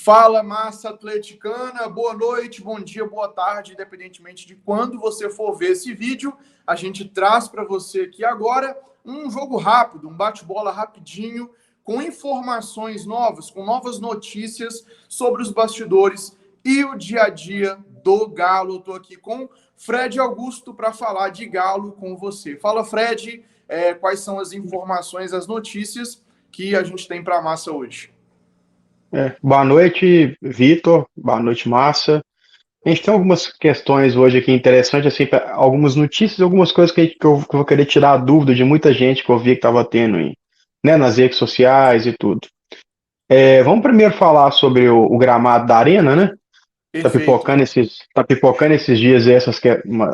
Fala, massa atleticana, boa noite, bom dia, boa tarde, independentemente de quando você for ver esse vídeo, a gente traz para você aqui agora um jogo rápido, um bate-bola rapidinho, com informações novas, com novas notícias sobre os bastidores e o dia a dia do Galo. Estou aqui com Fred Augusto para falar de Galo com você. Fala, Fred, quais são as informações, as notícias que a gente tem para a massa hoje? Boa noite, Vitor. Boa noite, Massa. A gente tem algumas questões hoje aqui interessantes, assim, algumas notícias, algumas coisas que eu vou querer tirar a dúvida de muita gente que eu vi que estava tendo né, nas redes sociais e tudo. Vamos primeiro falar sobre o gramado da Arena, né? Perfeito. Tá pipocando esses dias aí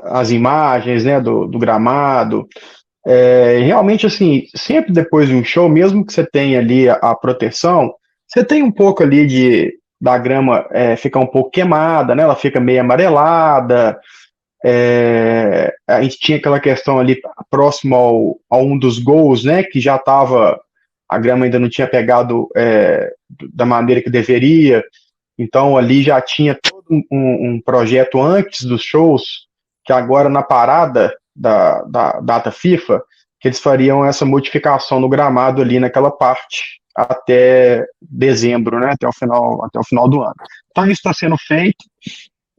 as imagens, né, do gramado. Realmente, assim, sempre depois de um show, mesmo que você tenha ali a proteção, você tem um pouco ali da grama ficar um pouco queimada, né? Ela fica meio amarelada. A gente tinha aquela questão ali próximo a um dos gols, né? Que já estava, a grama ainda não tinha pegado da maneira que deveria. Então ali já tinha todo um projeto antes dos shows, que agora na parada da data FIFA, que eles fariam essa modificação no gramado ali naquela parte até dezembro, né? Até o final do ano. Então isso está sendo feito.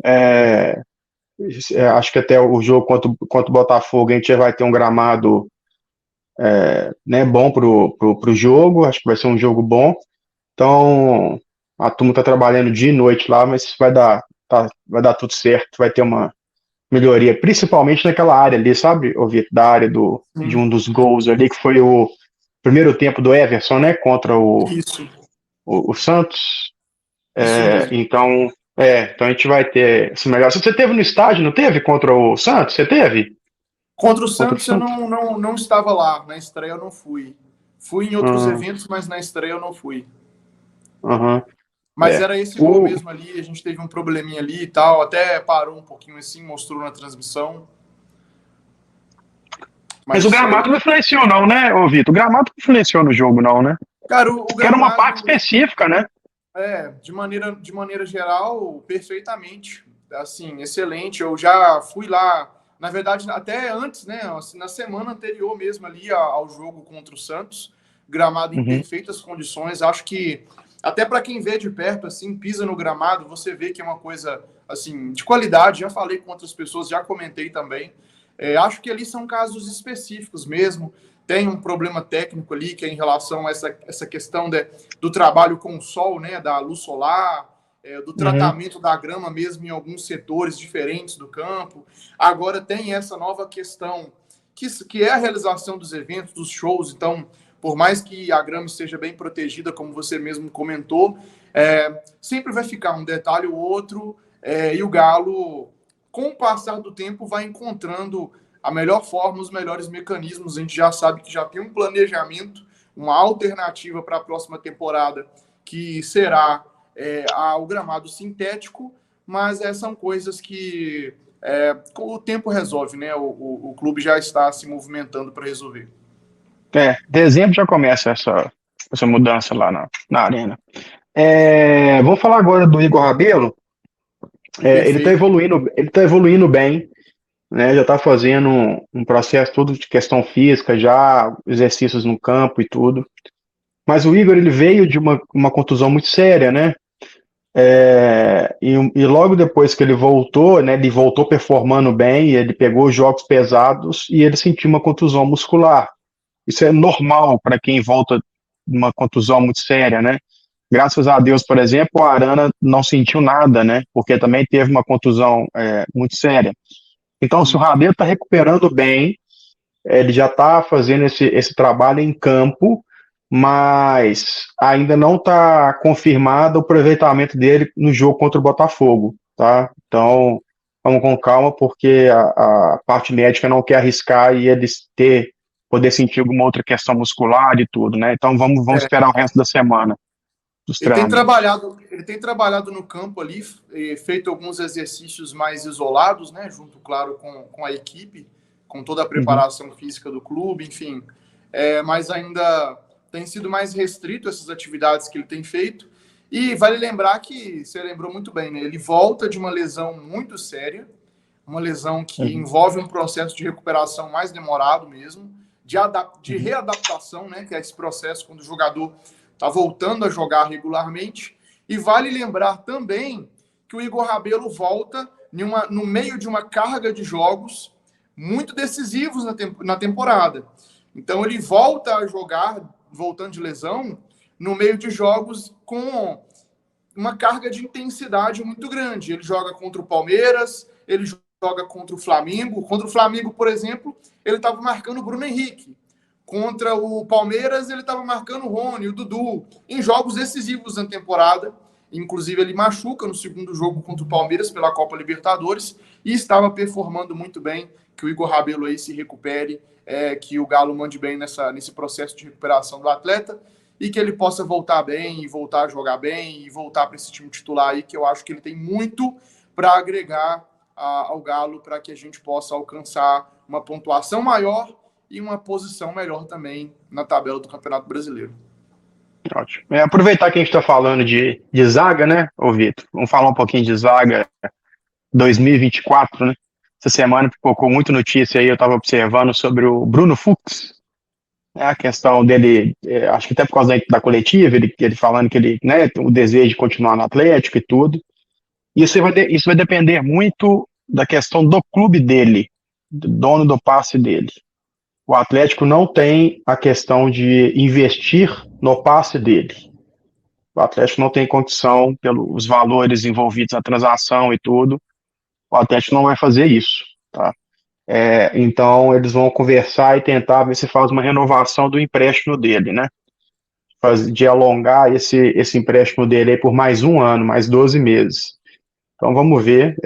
É, Acho que até o jogo contra o Botafogo a gente já vai ter um gramado né, bom pro jogo. Acho que vai ser um jogo bom. Então, a turma está trabalhando dia e noite lá, mas vai dar tudo certo, vai ter uma melhoria, principalmente naquela área ali, sabe, ô Vitor, da área de Sim, um dos gols ali, que foi o primeiro tempo do Everson, né, contra isso, o Santos. isso mesmo. Então a gente vai ter essa melhora. Você teve no estádio, não teve, contra o Santos? Você teve? Contra o Contra o Santos eu Santos? não estava lá, na estreia eu não fui. Fui em outros Aham, eventos, mas na estreia eu não fui. aham, Mas era esse gol O, mesmo ali, a gente teve um probleminha ali e tal, até parou um pouquinho assim, mostrou na transmissão, mas mas o isso gramado aí. não influenciou não, né, ô Vitor? O gramado não influenciou no jogo não, né? Cara, o Que era uma parte gramado, específica, né? de maneira geral, perfeitamente. Assim, excelente. Eu já fui lá, na verdade, até antes, né? Assim, na semana anterior mesmo ali ao jogo contra o Santos, gramado em Uhum. perfeitas condições. Acho que até para quem vê de perto, assim, pisa no gramado, você vê que é uma coisa assim de qualidade. Já falei com outras pessoas, já comentei também. Acho que ali são casos específicos mesmo. Tem um problema técnico ali que é em relação a essa questão do trabalho com o sol, né, da luz solar, do Uhum. tratamento da grama mesmo em alguns setores diferentes do campo. Agora tem essa nova questão que é a realização dos eventos, dos shows. Então, por mais que a grama esteja bem protegida, como você mesmo comentou, sempre vai ficar um detalhe ou outro, e o Galo, com o passar do tempo, vai encontrando a melhor forma, os melhores mecanismos. A gente já sabe que já tem um planejamento, uma alternativa para a próxima temporada, que será o gramado sintético, mas são coisas que o tempo resolve, né? O clube já está se movimentando para resolver. Dezembro já começa essa mudança lá na arena. Vamos falar agora do Igor Rabelo. Perfeito. Ele tá evoluindo bem, né? Já está fazendo um processo todo de questão física, já exercícios no campo e tudo. Mas o Igor ele veio de uma contusão muito séria, né? E logo depois que ele voltou, né? Ele voltou performando bem, ele pegou jogos pesados e ele sentiu uma contusão muscular. Isso é normal para quem volta de uma contusão muito séria, né? Graças a Deus, por exemplo, o Arana não sentiu nada, né? Porque também teve uma contusão muito séria. Então, se o Sim. Rabelo está recuperando bem, ele já está fazendo esse trabalho em campo, mas ainda não está confirmado o aproveitamento dele no jogo contra o Botafogo, tá? Então, vamos com calma, porque a parte médica não quer arriscar e eles poder sentir alguma outra questão muscular e tudo, né? Então, vamos esperar o resto da semana dos treinos. Ele tem trabalhado no campo ali, feito alguns exercícios mais isolados, né? Junto, claro, com a equipe, com toda a Uhum. preparação física do clube, enfim. Mas ainda tem sido mais restrito essas atividades que ele tem feito. E vale lembrar que, você lembrou muito bem, né? Ele volta de uma lesão muito séria, uma lesão que Uhum. envolve um processo de recuperação mais demorado mesmo, de readaptação, né? Que é esse processo quando o jogador está voltando a jogar regularmente. E vale lembrar também que o Igor Rabelo volta no meio de uma carga de jogos muito decisivos na temporada. Então ele volta a jogar, voltando de lesão, no meio de jogos com uma carga de intensidade muito grande. Ele joga contra o Palmeiras, ele joga contra o Flamengo. Contra o Flamengo, por exemplo, ele estava marcando o Bruno Henrique. Contra o Palmeiras, ele estava marcando o Rony, o Dudu, em jogos decisivos na temporada. Inclusive, ele machuca no segundo jogo contra o Palmeiras pela Copa Libertadores e estava performando muito bem. Que o Igor Rabelo aí se recupere, que o Galo mande bem nesse processo de recuperação do atleta e que ele possa voltar bem e voltar a jogar bem e voltar para esse time titular aí, que eu acho que ele tem muito para agregar ao Galo para que a gente possa alcançar uma pontuação maior e uma posição melhor também na tabela do Campeonato Brasileiro. Ótimo. Aproveitar que a gente está falando de zaga, né, ô Vitor? Vamos falar um pouquinho de zaga 2024, né? Essa semana pipocou muito notícia aí, eu estava observando sobre o Bruno Fux, né, a questão dele, acho que até por causa da coletiva, ele falando que ele, né, o desejo de continuar no Atlético e tudo. Isso vai depender muito da questão do clube dele, do dono do passe dele. O Atlético não tem a questão de investir no passe dele. O Atlético não tem condição, pelos valores envolvidos na transação e tudo, o Atlético não vai fazer isso, tá? Então, eles vão conversar e tentar ver se faz uma renovação do empréstimo dele, né? De alongar esse empréstimo dele aí por mais um ano, mais 12 meses. Então, vamos ver.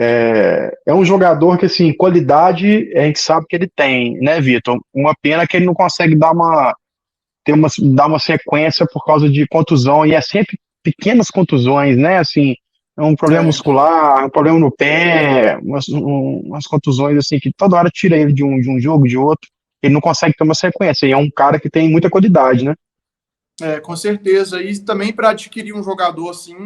É um jogador que, assim, qualidade a gente sabe que ele tem, né, Vitor? Uma pena que ele não consegue dar uma sequência por causa de contusão, e é sempre pequenas contusões, né? Assim, é um problema muscular, um problema no pé, umas contusões assim que toda hora tira ele de um jogo, de outro. Ele não consegue ter uma sequência, e é um cara que tem muita qualidade, né? Com certeza. E também para adquirir um jogador assim,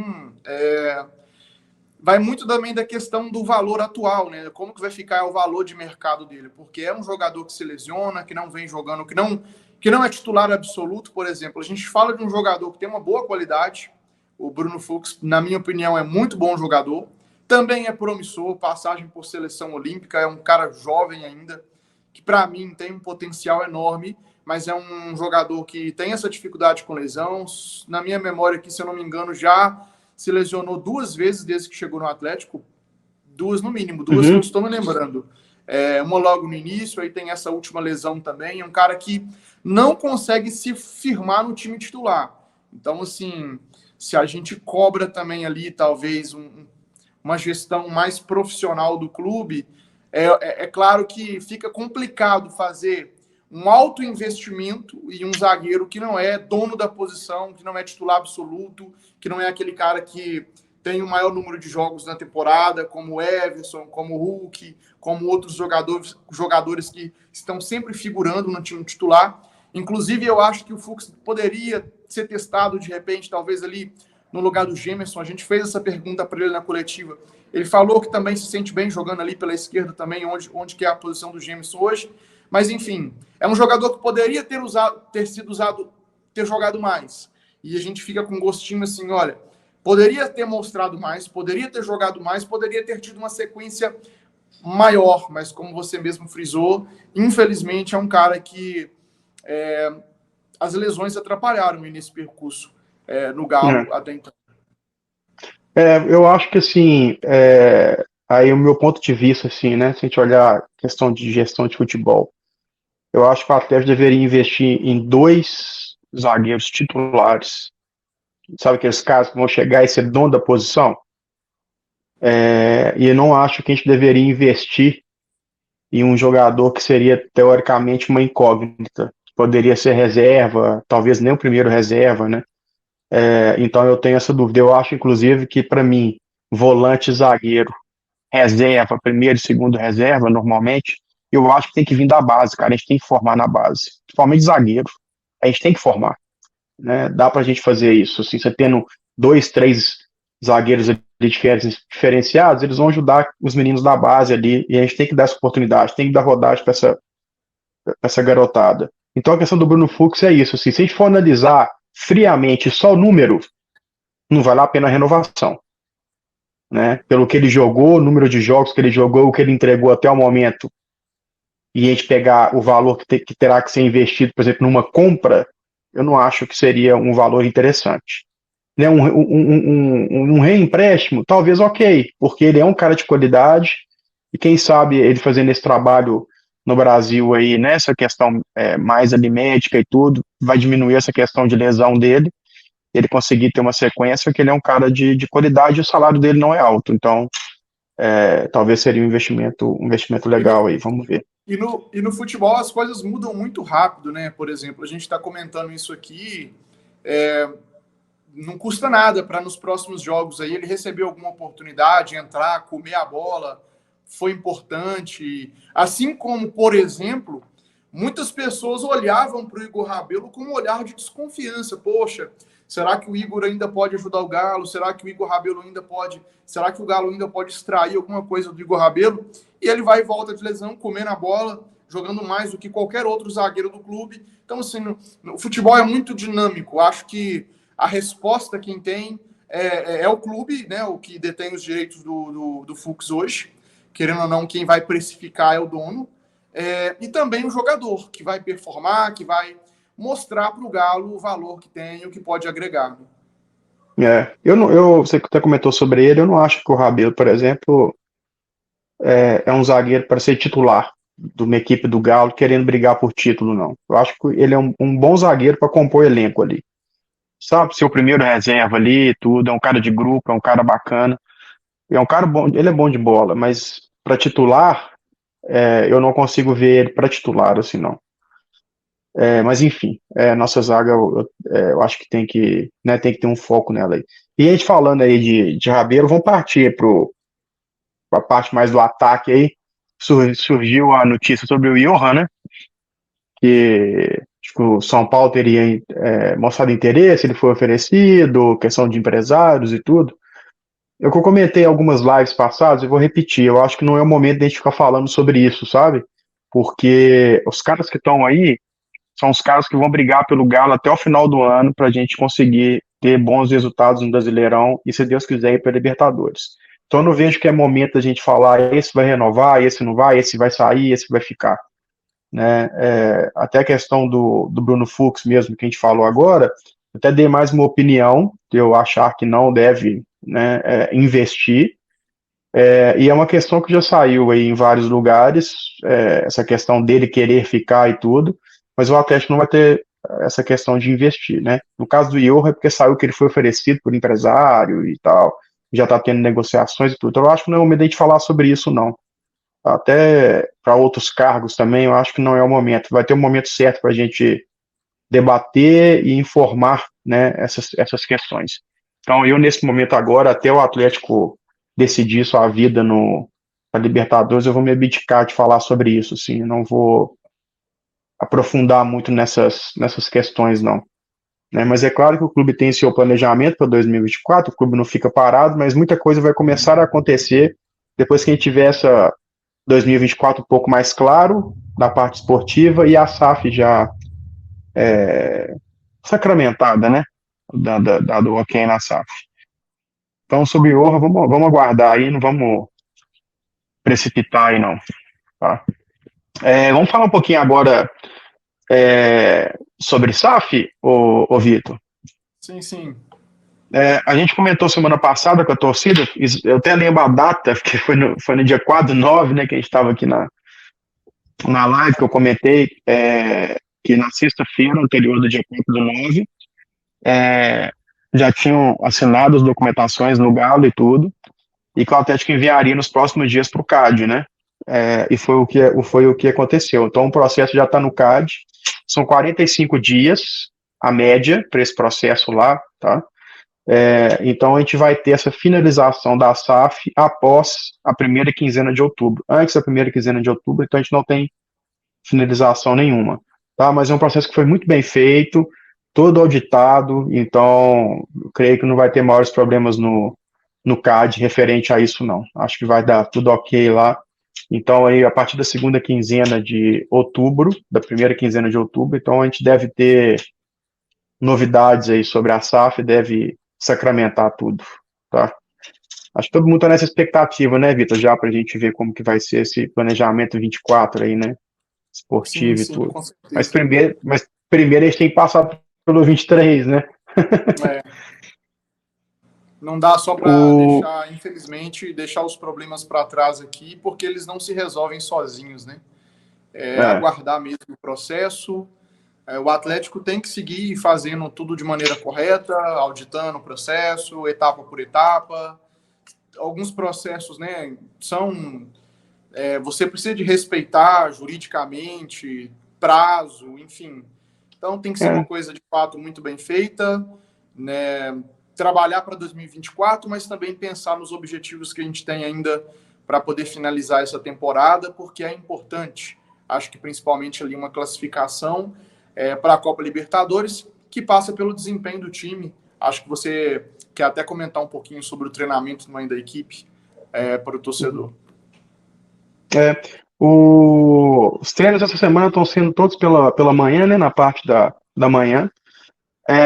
vai muito também da questão do valor atual, né? Como que vai ficar o valor de mercado dele? Porque é um jogador que se lesiona, que não vem jogando, que não é titular absoluto, por exemplo. A gente fala de um jogador que tem uma boa qualidade. O Bruno Fux, na minha opinião, é muito bom jogador. Também é promissor, passagem por seleção olímpica, é um cara jovem ainda, que para mim tem um potencial enorme, mas é um jogador que tem essa dificuldade com lesão. Na minha memória aqui, se eu não me engano, já se lesionou 2 vezes desde que chegou no Atlético. 2 no mínimo, 2 que eu estou me lembrando. Uma logo no início, aí tem essa última lesão também. É um cara que não consegue se firmar no time titular. Então, assim, se a gente cobra também ali, talvez, uma gestão mais profissional do clube, é claro que fica complicado fazer um alto investimento e um zagueiro que não é dono da posição, que não é titular absoluto, que não é aquele cara que tem o maior número de jogos na temporada, como o Everson, como o Hulk, como outros jogadores que estão sempre figurando no time titular. Inclusive, eu acho que o Fux poderia ser testado, de repente, talvez ali no lugar do Gemerson. A gente fez essa pergunta para ele na coletiva. Ele falou que também se sente bem jogando ali pela esquerda também, onde que é a posição do Gemerson hoje. Mas, enfim, é um jogador que poderia ter jogado mais. E a gente fica com um gostinho assim, olha, poderia ter mostrado mais, poderia ter jogado mais, poderia ter tido uma sequência maior, mas como você mesmo frisou, infelizmente é um cara que as lesões atrapalharam nesse percurso no Galo até então. Eu acho que, assim, aí o meu ponto de vista, assim, né, se a gente olhar a questão de gestão de futebol, eu acho que o Atlético deveria investir em 2 zagueiros titulares. Sabe aqueles caras que vão chegar e ser dono da posição? E eu não acho que a gente deveria investir em um jogador que seria, teoricamente, uma incógnita. Poderia ser reserva, talvez nem o primeiro reserva, né? Então eu tenho essa dúvida. Eu acho, inclusive, que para mim, volante, zagueiro, reserva, primeiro e segundo reserva, normalmente, eu acho que tem que vir da base, cara. A gente tem que formar na base, principalmente zagueiro. A gente tem que formar, né? Dá pra gente fazer isso, assim, você tendo dois, três zagueiros ali diferenciados, eles vão ajudar os meninos da base ali, e a gente tem que dar essa oportunidade, tem que dar rodagem para essa garotada. Então a questão do Bruno Fux é isso, assim, se a gente for analisar friamente só o número, não vale a pena a renovação, né? Pelo que ele jogou, o número de jogos que ele jogou, o que ele entregou até o momento, e a gente pegar o valor que terá que ser investido, por exemplo, numa compra, eu não acho que seria um valor interessante. Né, um reempréstimo, talvez ok, porque ele é um cara de qualidade, e quem sabe ele fazendo esse trabalho no Brasil aí, nessa questão mais ali médica e tudo, vai diminuir essa questão de lesão dele, ele conseguir ter uma sequência, porque ele é um cara de qualidade e o salário dele não é alto, então talvez seria um investimento E no, legal aí, vamos ver. e no futebol as coisas mudam muito rápido, né? Por exemplo, a gente está comentando isso aqui, não custa nada para nos próximos jogos aí ele receber alguma oportunidade, entrar, comer a bola, foi importante. Assim como, por exemplo, muitas pessoas olhavam para o Igor Rabelo com um olhar de desconfiança. Poxa, será que o Igor ainda pode ajudar o Galo? Será que o Igor Rabelo ainda pode? Será que o Galo ainda pode extrair alguma coisa do Igor Rabelo? E ele vai e volta de lesão, comendo a bola, jogando mais do que qualquer outro zagueiro do clube. Então, assim, o futebol é muito dinâmico. Acho que a resposta quem tem é o clube, né, o que detém os direitos do Fux hoje. Querendo ou não, quem vai precificar é o dono. E também o jogador, que vai performar, que vai mostrar para o Galo o valor que tem e o que pode agregar. Você até comentou sobre ele, eu não acho que o Rabelo, por exemplo, é um zagueiro para ser titular de uma equipe do Galo querendo brigar por título, não. Eu acho que ele é um bom zagueiro para compor elenco ali. Sabe, ser o primeiro reserva ali, tudo, é um cara de grupo, é um cara bacana, é um cara bom, ele é bom de bola, mas para titular, eu não consigo ver ele para titular, assim, não. Mas enfim, nossa zaga, eu acho que tem que ter um foco nela aí. E a gente falando aí de Rabelo, vamos partir para a parte mais do ataque aí. Surgiu a notícia sobre o Johan, né? Que acho que o São Paulo teria mostrado interesse, ele foi oferecido, questão de empresários e tudo. Eu comentei algumas lives passadas e vou repetir. Eu acho que não é o momento de a gente ficar falando sobre isso, sabe? Porque os caras que estão aí são os caras que vão brigar pelo Galo até o final do ano para a gente conseguir ter bons resultados no Brasileirão e, se Deus quiser, ir para Libertadores. Então eu não vejo que é momento da gente falar esse vai renovar, esse não vai, esse vai sair, esse vai ficar. Né? Até a questão do Bruno Fux mesmo, que a gente falou agora, até dei mais uma opinião, de eu achar que não deve, né, investir, e é uma questão que já saiu aí em vários lugares, essa questão dele querer ficar e tudo, mas o Atlético não vai ter essa questão de investir, né? No caso do Johan é porque saiu que ele foi oferecido por empresário e tal, já está tendo negociações e tudo, então eu acho que não é o momento de a gente falar sobre isso, não. Até para outros cargos também, eu acho que não é o momento. Vai ter um momento certo para a gente debater e informar, né, essas questões. Então, eu, nesse momento agora, até o Atlético decidir sua vida na Libertadores, eu vou me abdicar de falar sobre isso, sim. Eu não vou aprofundar muito nessas questões, não. Né? Mas é claro que o clube tem seu planejamento para 2024, o clube não fica parado, mas muita coisa vai começar a acontecer depois que a gente tiver essa 2024 um pouco mais claro da parte esportiva e a SAF já sacramentada, né? Do ok na SAF. Então, sobre o Orra, vamos aguardar aí, não vamos precipitar aí, não. Tá? Vamos falar um pouquinho agora sobre SAF, ô Vitor? Sim, sim. A gente comentou semana passada com a torcida, eu até lembro a data, porque foi no dia 4, 9, né, que a gente estava aqui na live, que eu comentei que na sexta-feira anterior do dia 4 do 9, já tinham assinado as documentações no Galo e tudo, e que o Atlético enviaria nos próximos dias para o CAD, né? E foi o que aconteceu. Então o processo já está no CAD, são 45 dias a média para esse processo lá, tá? Então a gente vai ter essa finalização da SAF após a primeira quinzena de outubro. Antes da primeira quinzena de outubro, então a gente não tem finalização nenhuma. Tá? Mas é um processo que foi muito bem feito, todo auditado, então eu creio que não vai ter maiores problemas no CAD referente a isso, não. Acho que vai dar tudo ok lá. Então, aí, a partir da segunda quinzena de outubro, da primeira quinzena de outubro, então a gente deve ter novidades aí sobre a SAF, deve sacramentar tudo, tá? Acho que todo mundo está nessa expectativa, né, Vitor, já para a gente ver como que vai ser esse planejamento 24 aí, né, Sim, esportivo e sim, tudo. com Mas certeza. primeiro a gente tem que passar pelo 23, né? É, não dá só para O, deixar, infelizmente, deixar os problemas para trás aqui, porque eles não se resolvem sozinhos, né? É é, aguardar mesmo o processo. O Atlético tem que seguir fazendo tudo de maneira correta, auditando o processo, etapa por etapa. Alguns processos, né, são você precisa de respeitar juridicamente, prazo, enfim. Então tem que ser uma é, coisa de fato muito bem feita, né? Trabalhar para 2024, mas também pensar nos objetivos que a gente tem ainda para poder finalizar essa temporada, porque é importante. Acho que principalmente ali uma classificação para a Copa Libertadores, que passa pelo desempenho do time. Acho que você quer até comentar um pouquinho sobre o treinamento da equipe para o torcedor. é. Os treinos essa semana estão sendo todos pela manhã, né, na parte da manhã.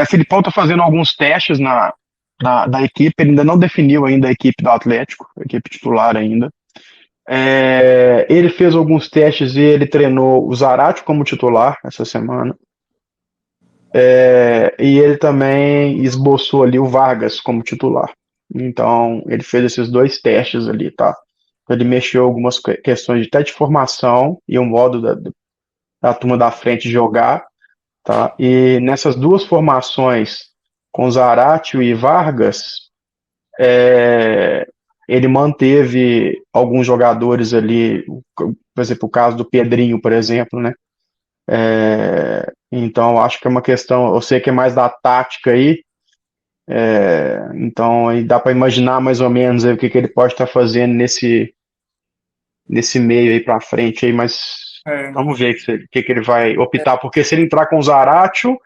Filipão está fazendo alguns testes da equipe, ele ainda não definiu ainda a equipe do Atlético, a equipe titular ainda. Ele fez alguns testes e ele treinou o Zarate como titular essa semana. E ele também esboçou ali o Vargas como titular. Então, ele fez esses dois testes ali, tá? Ele mexeu algumas questões de até de formação e o modo da turma da frente jogar, tá? E nessas duas formações, com Zaratio e Vargas, ele manteve alguns jogadores ali, por exemplo, o caso do Pedrinho, por exemplo, né? Então, acho que é uma questão, eu sei que é mais da tática aí, então aí dá para imaginar mais ou menos aí o que ele pode estar fazendo nesse meio aí para frente aí, mas É, vamos ver o que ele vai optar, porque se ele entrar com o Zaratio,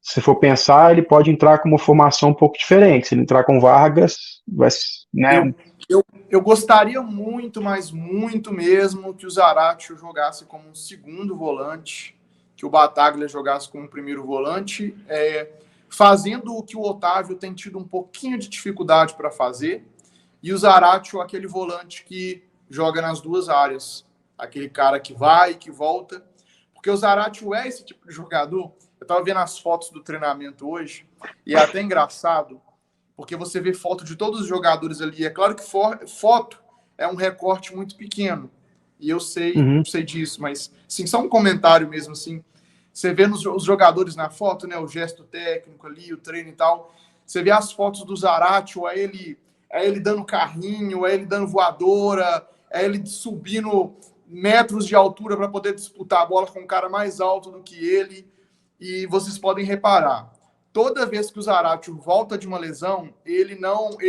se for pensar, ele pode entrar com uma formação um pouco diferente. Se ele entrar com Vargas, vai, né? Eu, eu gostaria muito, mas muito mesmo, que o Zaratio jogasse como um segundo volante, que o Bataglia jogasse como um primeiro volante, fazendo o que o Otávio tem tido um pouquinho de dificuldade para fazer, e o Zaratio, aquele volante que joga nas duas áreas, aquele cara que vai e que volta, porque o Zaratio é esse tipo de jogador. Eu estava vendo as fotos do treinamento hoje, e é até engraçado, porque você vê foto de todos os jogadores ali. É claro que foto é um recorte muito pequeno, e eu Uhum, sei disso, mas sim, só um comentário mesmo assim. Você vê os jogadores na foto, né, o gesto técnico ali, o treino e tal. Você vê as fotos do Zaratio, é ele dando carrinho, é ele dando voadora, é ele subindo metros de altura para poder disputar a bola com um cara mais alto do que ele. E vocês podem reparar, toda vez que o Zaratio volta de uma lesão, ele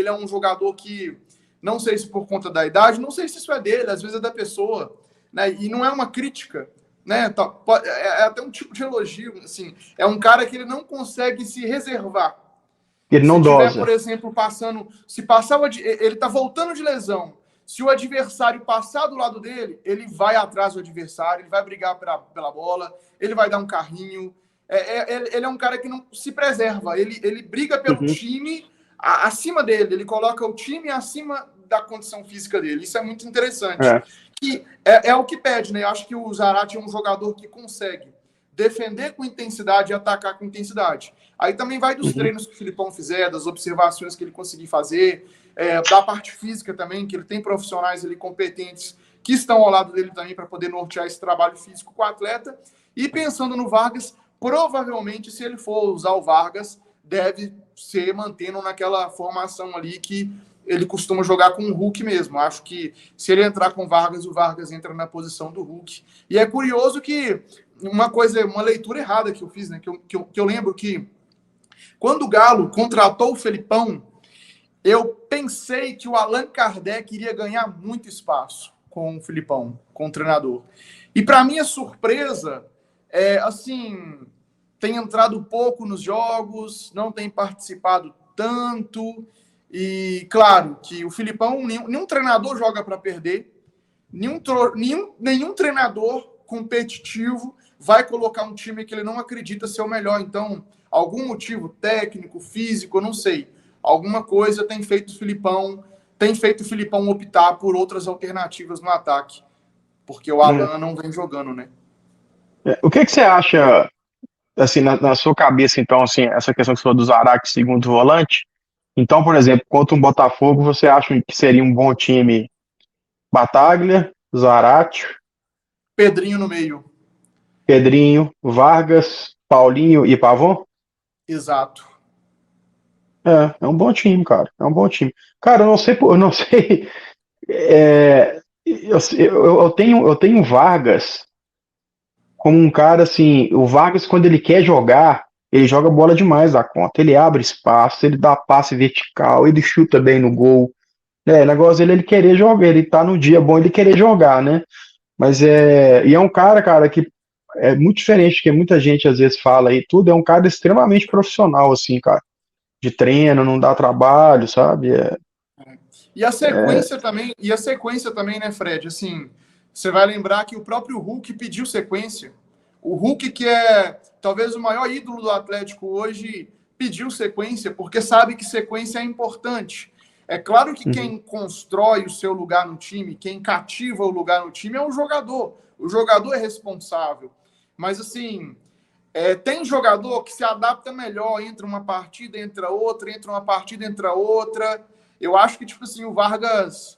é um jogador que, não sei se por conta da idade, não sei se isso é dele, às vezes é da pessoa, né? E não é uma crítica, né? É até um tipo de elogio, assim. É um cara que ele não consegue se reservar. ele Se não tiver, por dosa. exemplo, se passar ele tá voltando de lesão, se o adversário passar do lado dele, ele vai atrás do adversário, ele vai brigar pela bola, ele vai dar um carrinho. Ele é um cara que não se preserva, ele briga pelo Uhum, time acima dele, ele coloca o time acima da condição física dele. Isso é muito interessante. é, E é o que pede, né? Eu acho que o Zarate é um jogador que consegue defender com intensidade e atacar com intensidade. Aí também vai dos uhum, treinos que o Filipão fizer, das observações que ele conseguir fazer, da parte física também, que ele tem profissionais ali competentes que estão ao lado dele também para poder nortear esse trabalho físico com o atleta. E pensando no Vargas, provavelmente, se ele for usar o Vargas, deve ser mantendo naquela formação ali que ele costuma jogar com o Hulk mesmo. Acho que se ele entrar com o Vargas entra na posição do Hulk. E é curioso que uma leitura errada que eu fiz, né? Que eu lembro que quando o Galo contratou o Felipão, eu pensei que o Allan Kardec iria ganhar muito espaço com o Filipão, com o treinador. E para minha surpresa, assim, tem entrado pouco nos jogos, não tem participado tanto. E, claro, que o Filipão, nenhum treinador joga para perder, nenhum treinador competitivo vai colocar um time que ele não acredita ser o melhor. Então, algum motivo técnico, físico, eu não sei. Alguma coisa tem feito o Filipão optar por outras alternativas no ataque, porque o Alan não vem jogando, né? O que você acha, assim, na sua cabeça, então, assim, essa questão que você falou do Zarate, segundo volante? Então, por exemplo, contra um Botafogo, você acha que seria um bom time Bataglia, Zarate, Pedrinho no meio. Pedrinho, Vargas, Paulinho e Pavon? Exato. É um bom time, cara. É um bom time. Cara, eu não sei. Eu tenho Vargas como um cara assim. O Vargas, quando ele quer jogar, ele joga bola demais da conta. Ele abre espaço, ele dá passe vertical, ele chuta bem no gol. O negócio dele é ele querer jogar. Ele tá no dia bom, ele querer jogar, né? Mas e é um cara, que é muito diferente do que muita gente às vezes fala aí, tudo. É um cara extremamente profissional, assim, cara. De treino, não dá trabalho, sabe? E a sequência também, né, Fred? Assim, você vai lembrar que o próprio Hulk pediu sequência. O Hulk, que é talvez o maior ídolo do Atlético hoje, pediu sequência, porque sabe que sequência é importante. É claro que quem constrói o seu lugar no time, quem cativa o lugar no time é o jogador. O jogador é responsável. Mas, assim, tem jogador que se adapta melhor entre uma partida, entra outra, entra uma partida, entra outra. Eu acho que, tipo assim, o Vargas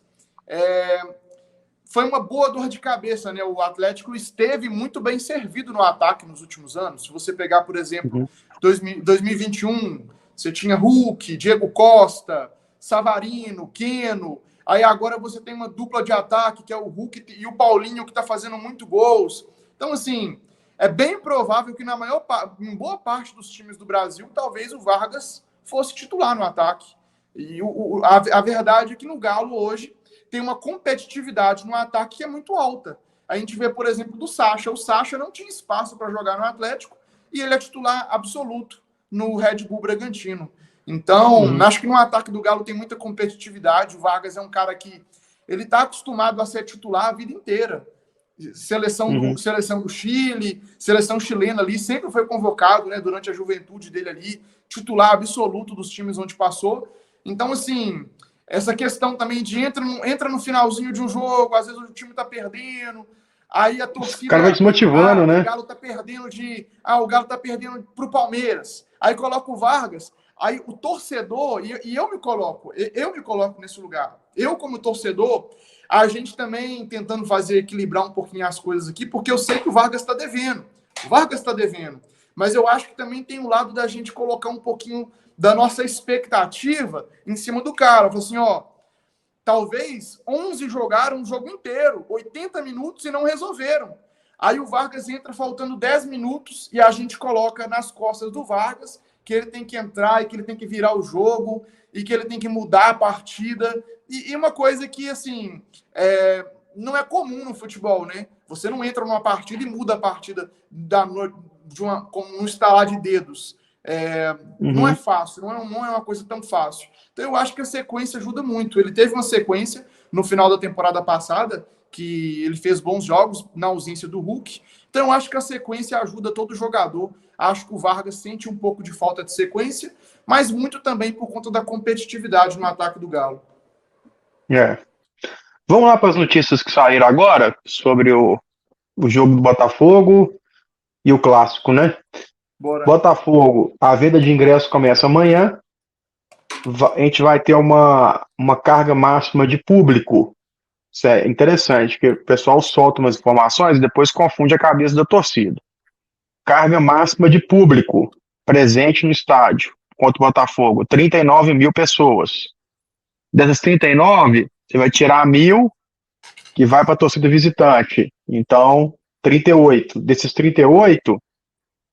foi uma boa dor de cabeça, né? O Atlético esteve muito bem servido no ataque nos últimos anos. Se você pegar, por exemplo, 2021, você tinha Hulk, Diego Costa, Savarino, Keno. Aí agora você tem uma dupla de ataque, que é o Hulk e o Paulinho, que está fazendo muito gols. Então, assim, é bem provável que em boa parte dos times do Brasil, talvez o Vargas fosse titular no ataque. E a verdade é que no Galo hoje tem uma competitividade no ataque que é muito alta. A gente vê, por exemplo, do Sacha. O Sacha não tinha espaço para jogar no Atlético e ele é titular absoluto no Red Bull Bragantino. Então, acho que no ataque do Galo tem muita competitividade. O Vargas é um cara que ele está acostumado a ser titular a vida inteira. Seleção do Chile, seleção chilena ali, sempre foi convocado, né, durante a juventude dele ali, titular absoluto dos times onde passou. Então, assim, essa questão também de entra no finalzinho de um jogo, às vezes o time tá perdendo, aí a torcida... O cara vai desmotivando, né? O Galo tá perdendo pro Palmeiras. Aí coloca o Vargas, aí o torcedor, e eu me coloco nesse lugar. Eu, como torcedor, a gente também tentando equilibrar um pouquinho as coisas aqui, porque eu sei que o Vargas está devendo. O Vargas está devendo. Mas eu acho que também tem o lado da gente colocar um pouquinho da nossa expectativa em cima do cara. Falar assim, talvez 11 jogaram um jogo inteiro, 80 minutos e não resolveram. Aí o Vargas entra faltando 10 minutos e a gente coloca nas costas do Vargas que ele tem que entrar e que ele tem que virar o jogo e que ele tem que mudar a partida. E uma coisa que, assim, não é comum no futebol, né? Você não entra numa partida e muda a partida com um estalar de dedos. Não é fácil, não é uma coisa tão fácil. Então eu acho que a sequência ajuda muito. Ele teve uma sequência no final da temporada passada, que ele fez bons jogos na ausência do Hulk. Então eu acho que a sequência ajuda todo jogador. Acho que o Vargas sente um pouco de falta de sequência, mas muito também por conta da competitividade no ataque do Galo. Vamos lá para as notícias que saíram agora sobre o jogo do Botafogo e o clássico, né? Bora. Botafogo, a venda de ingressos começa amanhã. A gente vai ter uma carga máxima de público. Isso é interessante, porque o pessoal solta umas informações e depois confunde a cabeça da torcida. Carga máxima de público presente no estádio contra o Botafogo, 39 mil pessoas. Dessas 39, você vai tirar 1.000 que vai para a torcida visitante. Então, 38. Desses 38,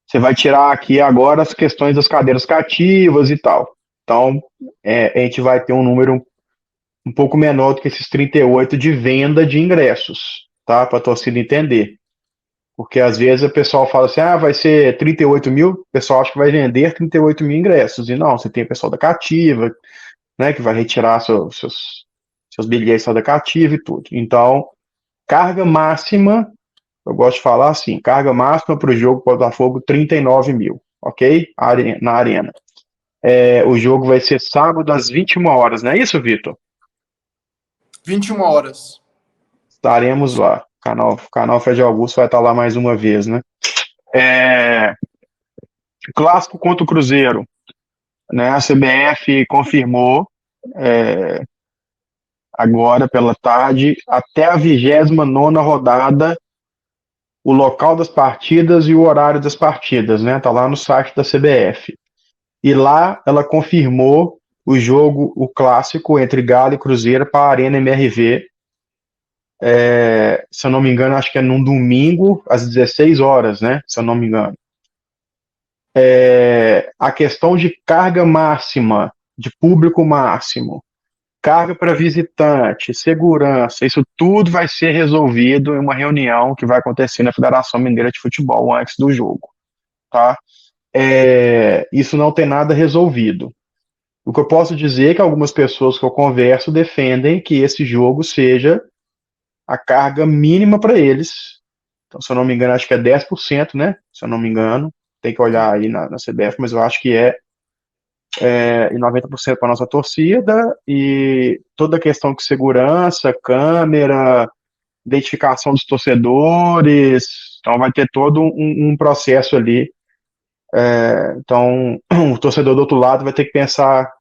você vai tirar aqui agora as questões das cadeiras cativas e tal. Então, a gente vai ter um número um pouco menor do que esses 38 de venda de ingressos, tá? Para a torcida entender. Porque às vezes o pessoal fala assim, ah, vai ser 38 mil, o pessoal acha que vai vender 38 mil ingressos. E não, você tem o pessoal da cativa, né, que vai retirar seus bilhetes da cativa e tudo. Então, carga máxima, eu gosto de falar assim, carga máxima para o jogo Botafogo, 39 mil, ok? Na arena. O jogo vai ser sábado às 21 horas, não é isso, Vitor? 21 horas. Estaremos lá. Canal Fred Augusto vai estar lá mais uma vez, né? Clássico contra o Cruzeiro, né? A CBF confirmou agora pela tarde, até a 29ª rodada, o local das partidas e o horário das partidas, né? Tá lá no site da CBF. E lá ela confirmou o jogo, o clássico entre Galo e Cruzeiro para a Arena MRV. Se eu não me engano, acho que é num domingo, às 16 horas, né? Se eu não me engano. A questão de carga máxima, de público máximo, carga para visitante, segurança, isso tudo vai ser resolvido em uma reunião que vai acontecer na Federação Mineira de Futebol antes do jogo, tá? Isso não tem nada resolvido. O que eu posso dizer é que algumas pessoas que eu converso defendem que esse jogo seja a carga mínima para eles. Então, se eu não me engano, acho que é 10%, né? Se eu não me engano, tem que olhar aí na CBF, mas eu acho que e 90% para nossa torcida, e toda a questão de segurança, câmera, identificação dos torcedores, então vai ter todo um processo ali. Então, o torcedor do outro lado vai ter que pensar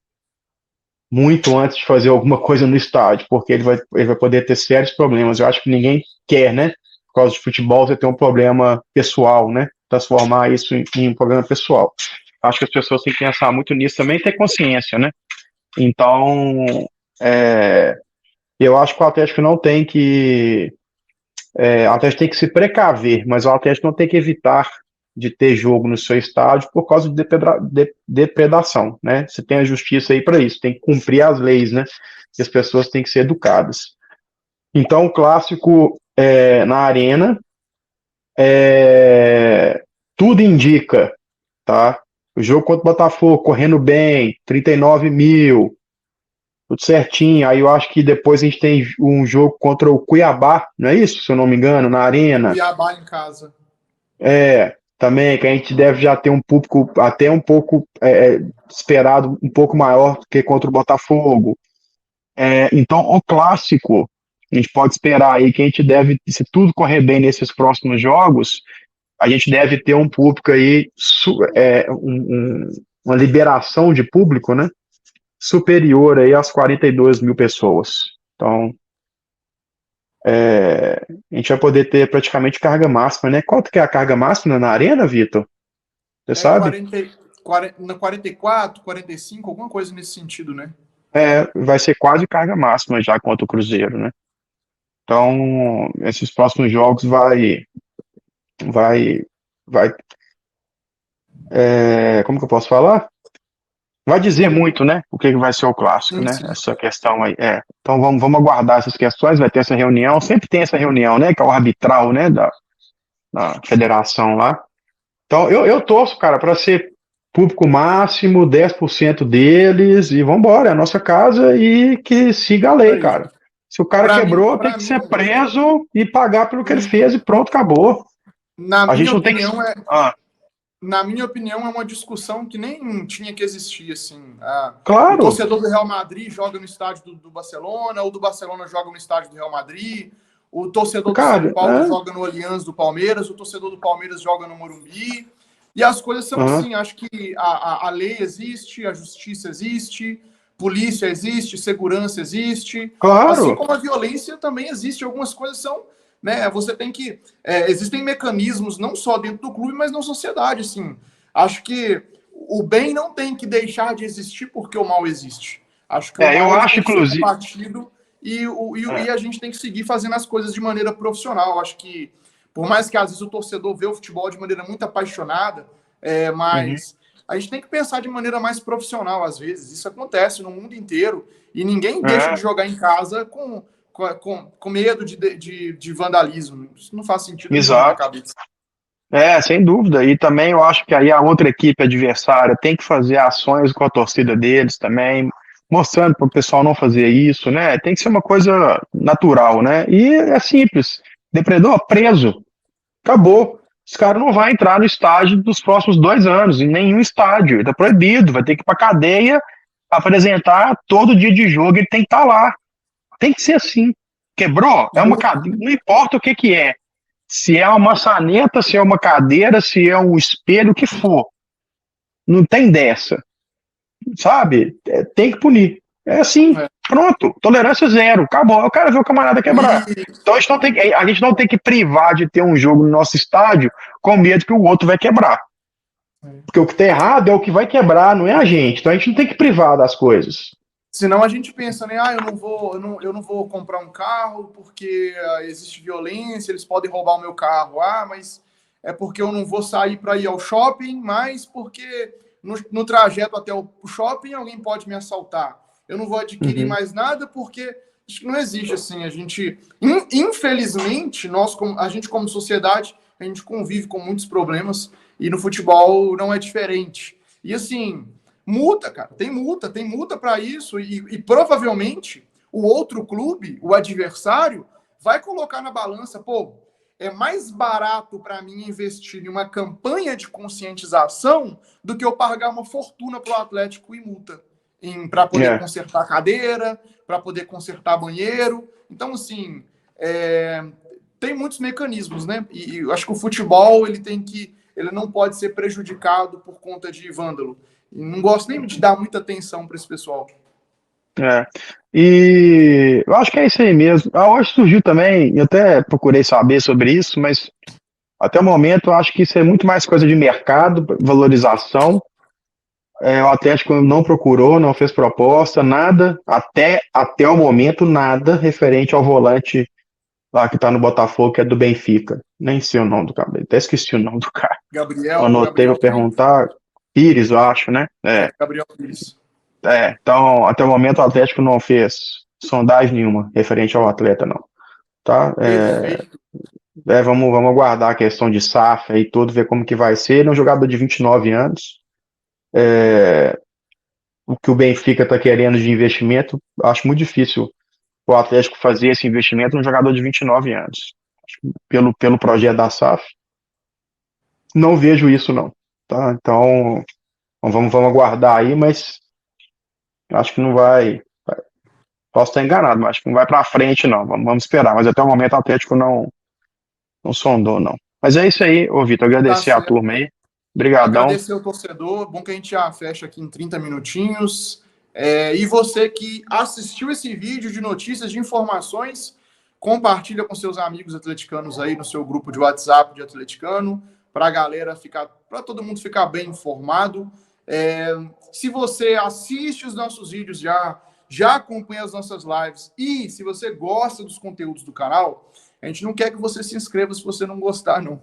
muito antes de fazer alguma coisa no estádio, porque ele vai poder ter sérios problemas. Eu acho que ninguém quer, né? Por causa de futebol, você tem um problema pessoal, né? Transformar isso em um problema pessoal. Acho que as pessoas têm que pensar muito nisso também e ter consciência, né? Então, eu acho que o Atlético não tem que. O Atlético tem que se precaver, mas o Atlético não tem que evitar de ter jogo no seu estádio por causa de depredação, né? Você tem a justiça aí para isso, tem que cumprir as leis, né? E as pessoas têm que ser educadas. Então, o clássico na arena, tudo indica, tá? O jogo contra o Botafogo, correndo bem, 39 mil, tudo certinho. Aí eu acho que depois a gente tem um jogo contra o Cuiabá, não é isso? Se eu não me engano, na arena. Cuiabá em casa. Também que a gente deve já ter um público até um pouco esperado, um pouco maior do que contra o Botafogo. Então, o clássico, a gente pode esperar aí que a gente deve, se tudo correr bem nesses próximos jogos, a gente deve ter um público aí, uma liberação de público, né? Superior aí às 42 mil pessoas. Então, a gente vai poder ter praticamente carga máxima, né? Quanto que é a carga máxima na arena, Vitor? Você sabe? 44, 45, alguma coisa nesse sentido, né? Vai ser quase carga máxima já contra o Cruzeiro, né? Então, esses próximos jogos vai, como que eu posso falar? Vai dizer muito, né? O que vai ser o clássico, Sim, né? sim. Essa questão aí. Então vamos aguardar essas questões, vai ter essa reunião, sempre tem essa reunião, né? Que é o arbitral, né? Da federação lá. Então eu torço, cara, para ser público máximo, 10% deles, e vambora, é a nossa casa e que siga a lei, Aí. cara. Se o cara Pra mim, quebrou, tem pra que mim, ser preso e pagar pelo que ele fez e pronto, acabou. na A minha gente não tem que. opinião, Ah, na minha opinião, é uma discussão que nem tinha que existir, assim. O claro, torcedor do Real Madrid joga no estádio do Barcelona, o do Barcelona joga no estádio do Real Madrid, o torcedor do São cara, Paulo joga no Allianz do Palmeiras, o torcedor do Palmeiras joga no Morumbi, e as coisas são assim. Acho que a lei existe, a justiça existe, polícia existe, segurança existe, assim claro. como a violência também existe. Algumas coisas são, né? Você tem que existem mecanismos não só dentro do clube, mas na sociedade, assim. Acho que o bem não tem que deixar de existir porque o mal existe. Acho que o Eu mal ele acho, tem que ser inclusive. combatido e a gente tem que seguir fazendo as coisas de maneira profissional. Acho que, por mais que às vezes o torcedor vê o futebol de maneira muito apaixonada, Uhum, mas a gente tem que pensar de maneira mais profissional às vezes. Isso acontece no mundo inteiro e ninguém deixa de é, jogar em casa com medo de vandalismo. Isso não faz sentido nenhum na minha Exato. cabeça. Sem dúvida. E também eu acho que aí a outra equipe adversária tem que fazer ações com a torcida deles também, mostrando para o pessoal não fazer isso, né? Tem que ser uma coisa natural, né? E é simples. Depredador preso. Acabou. Esse cara não vai entrar no estádio dos próximos 2 anos, em nenhum estádio. Está proibido, vai ter que ir para cadeia, apresentar todo dia de jogo, ele tem que estar lá. Tem que ser assim. Quebrou? É uma cadeia, não importa o que que é. Se é uma maçaneta, se é uma cadeira, se é um espelho, o que for. Não tem dessa. Sabe? Tem que punir. É assim. É. Pronto. Tolerância zero. Acabou. Eu quero ver o camarada quebrar. Então a gente não tem que privar de ter um jogo no nosso estádio com medo que o outro vai quebrar. Porque o que está errado é o que vai quebrar, não é a gente. Então a gente não tem que privar das coisas. Senão a gente pensa, né? Eu não vou comprar um carro porque existe violência, eles podem roubar o meu carro. Mas é porque eu não vou sair para ir ao shopping, mas porque no trajeto até o shopping alguém pode me assaltar. Eu não vou adquirir mais nada porque acho que não existe assim. A gente, infelizmente, a gente como sociedade, a gente convive com muitos problemas e no futebol não é diferente. E assim, multa, cara, tem multa para isso e provavelmente o outro clube, o adversário, vai colocar na balança, pô, é mais barato para mim investir em uma campanha de conscientização do que eu pagar uma fortuna para o Atlético em multa, para poder consertar cadeira, para poder consertar banheiro. Então, assim, tem muitos mecanismos, né? E eu acho que o futebol ele não pode ser prejudicado por conta de vândalo. E não gosto nem de dar muita atenção para esse pessoal. E eu acho que é isso aí mesmo. Hoje surgiu também, eu até procurei saber sobre isso, mas até o momento eu acho que isso é muito mais coisa de mercado, valorização. O Atlético não procurou, não fez proposta, nada, até o momento, nada referente ao volante lá que tá no Botafogo, que é do Benfica. Nem sei o nome do cara, até esqueci o nome do cara. Anotei Gabriel para perguntar. Pires, eu acho, né? Gabriel Pires. Então, até o momento o Atlético não fez sondagem nenhuma referente ao atleta, não. Tá? Perfeito. Vamos aguardar a questão de SAF e tudo, ver como que vai ser. Ele é um jogador de 29 anos. O que o Benfica está querendo de investimento, acho muito difícil o Atlético fazer esse investimento num jogador de 29 anos. Pelo projeto da SAF, não vejo isso, não. Tá? Então, vamos aguardar aí, mas acho que não vai. Posso estar enganado, mas acho que não vai para frente, não. Vamos esperar. Mas até o momento o Atlético não sondou, não. Mas é isso aí, ô Vitor. Tá Agradecer a certo. turma aí. Obrigadão. Agradecer o torcedor. Bom que a gente já fecha aqui em 30 minutinhos. E você que assistiu esse vídeo de notícias, de informações, compartilha com seus amigos atleticanos aí no seu grupo de WhatsApp de atleticano, para a galera para todo mundo ficar bem informado. Se você assiste os nossos vídeos já acompanha as nossas lives e se você gosta dos conteúdos do canal, a gente não quer que você se inscreva se você não gostar, não.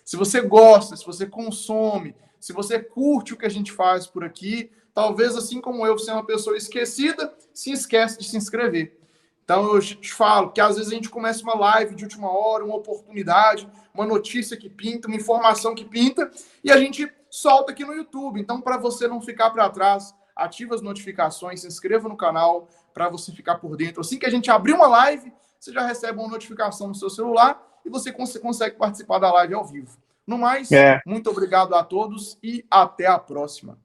Se você gosta, se você consome, se você curte o que a gente faz por aqui, talvez assim como eu, você é uma pessoa esquecida, se esquece de se inscrever. Então eu te falo que às vezes a gente começa uma live de última hora, uma oportunidade, uma notícia que pinta, uma informação que pinta, e a gente solta aqui no YouTube. Então, para você não ficar para trás, ativa as notificações, se inscreva no canal para você ficar por dentro. Assim que a gente abrir uma live, você já recebe uma notificação no seu celular e você consegue participar da live ao vivo. No mais, muito obrigado a todos e até a próxima.